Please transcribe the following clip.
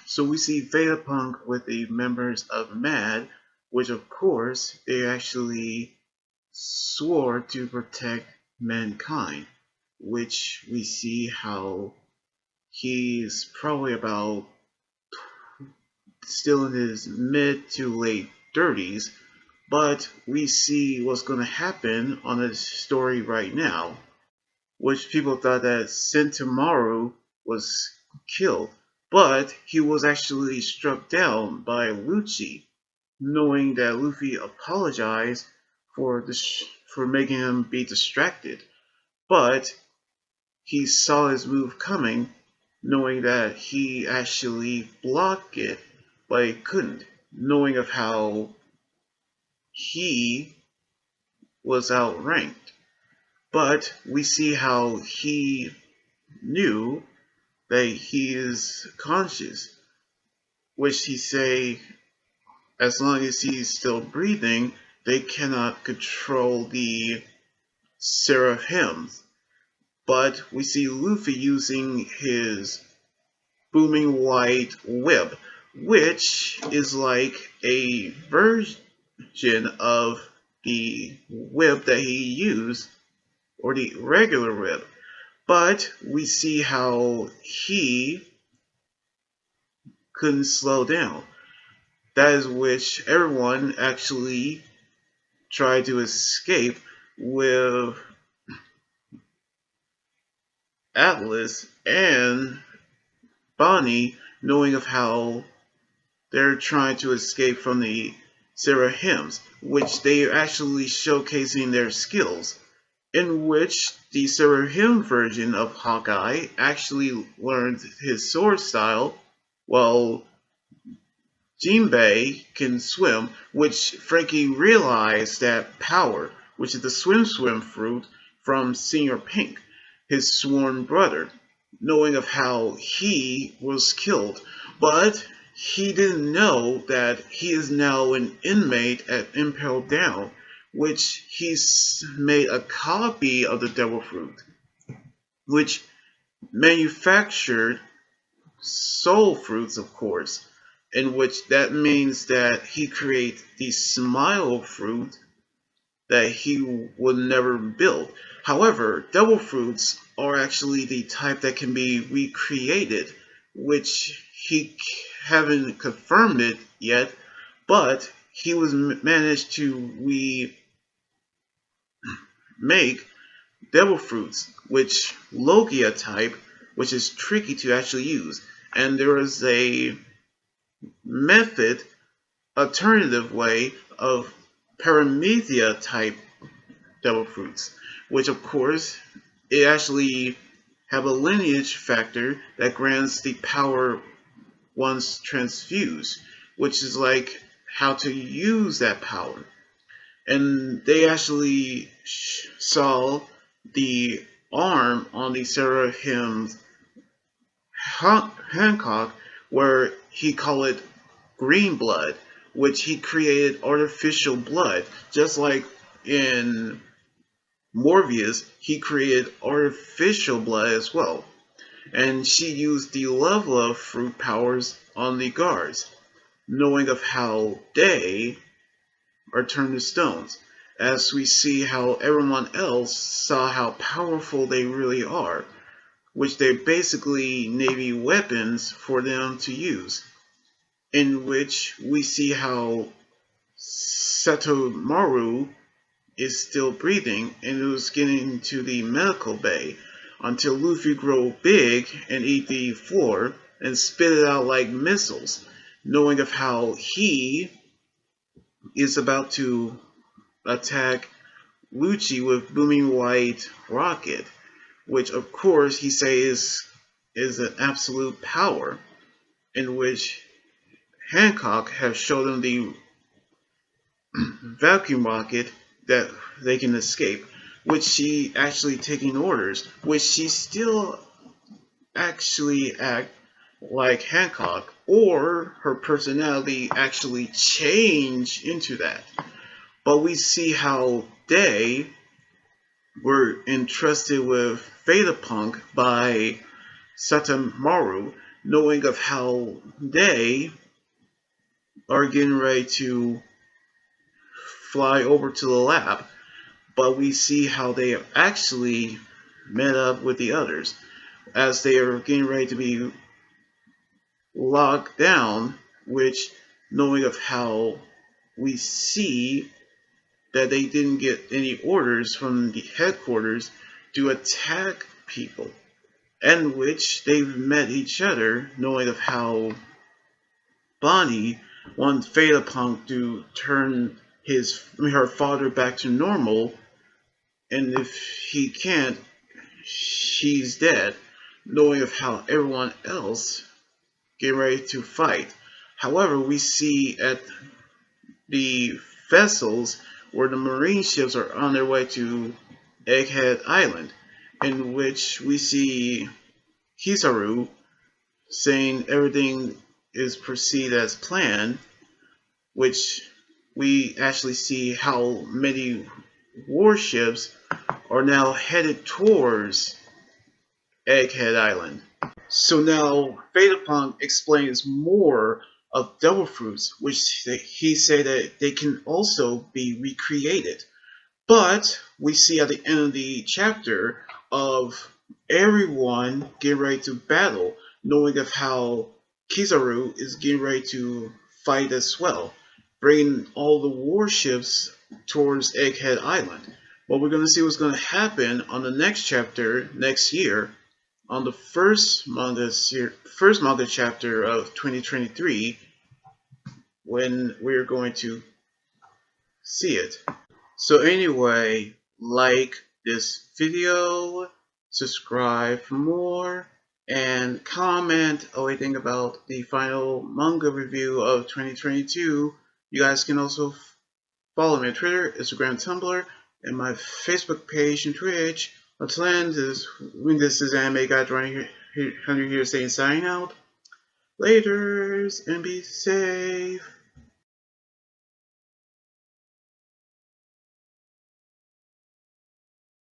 So we see Vegapunk with the members of MAD, which of course they actually swore to protect mankind, which we see how he's probably about still in his mid to late 30s, but we see what's going to happen on the story right now, which people thought that Sentomaru was killed, but he was actually struck down by Lucci, knowing that Luffy apologized for for making him be distracted, but he saw his move coming, knowing that he actually blocked it, but he couldn't, knowing of how he was outranked. But we see how he knew that he is conscious, which he say as long as he's still breathing, they cannot control the Seraphims. But we see Luffy using his booming white whip, which is like a version of the whip that he used, or the regular whip. But we see how he couldn't slow down. That is which everyone actually tried to escape with Atlas and Bonnie, knowing of how they're trying to escape from the Serahims, which they are actually showcasing their skills, in which the Serahim version of Hawkeye actually learned his sword style, while Jinbei can swim, which Frankie realized that power, which is the swim fruit from Senior Pink, his sworn brother, knowing of how he was killed. But he didn't know that he is now an inmate at Impel Down, which he's made a copy of the Devil Fruit, which manufactured soul fruits, of course, in which that means that he creates the smile fruit that he would never build. However, devil fruits are actually the type that can be recreated, which he haven't confirmed it yet, but he was managed to remake devil fruits, which Logia type, which is tricky to actually use. And there is a method, alternative way of Paramethea type devil fruits, which of course it actually have a lineage factor that grants the power once transfused, which is like how to use that power. And they actually saw the arm on the Seraphim's Hancock, where he called it green blood, which he created artificial blood, just like in Morbius, he created artificial blood as well. And she used the level of fruit powers on the guards, knowing of how they are turned to stones, as we see how everyone else saw how powerful they really are, which they're basically Navy weapons for them to use, in which we see how Satomaru is still breathing and it was getting to the medical bay until Luffy grow big and eat the floor and spit it out like missiles, knowing of how he is about to attack Lucci with booming white rocket, which of course he says is an absolute power, in which Hancock has shown him the vacuum rocket that they can escape, which she actually taking orders, which she still actually act like Hancock, or her personality actually change into that. But we see how they were entrusted with Vegapunk by Satamaru, knowing of how they are getting ready to fly over to the lab. But we see how they have actually met up with the others as they are getting ready to be locked down, which knowing of how we see that they didn't get any orders from the headquarters to attack people, and which they've met each other, knowing of how Bonnie wants Vegapunk to turn her father back to normal, and if he can't, she's dead, knowing of how everyone else get ready to fight. However, we see at the vessels where the marine ships are on their way to Egghead Island, in which we see Kizaru saying everything is proceed as planned, which we actually see how many warships are now headed towards Egghead Island. So now Vegapunk explains more of devil fruits, which he said that they can also be recreated. But we see at the end of the chapter of everyone getting ready to battle, knowing of how Kizaru is getting ready to fight as well, bringing all the warships towards Egghead Island. But we're going to see what's going to happen on the next chapter next year on the first manga chapter of 2023 when we're going to see it. So anyway, like this video, subscribe for more, and comment what you think about the final manga review of 2022. You guys can also follow me on Twitter, Instagram, Tumblr, and my Facebook page and Twitch. Until then, this is Anime Guide right here saying signing out. Laters, and be safe.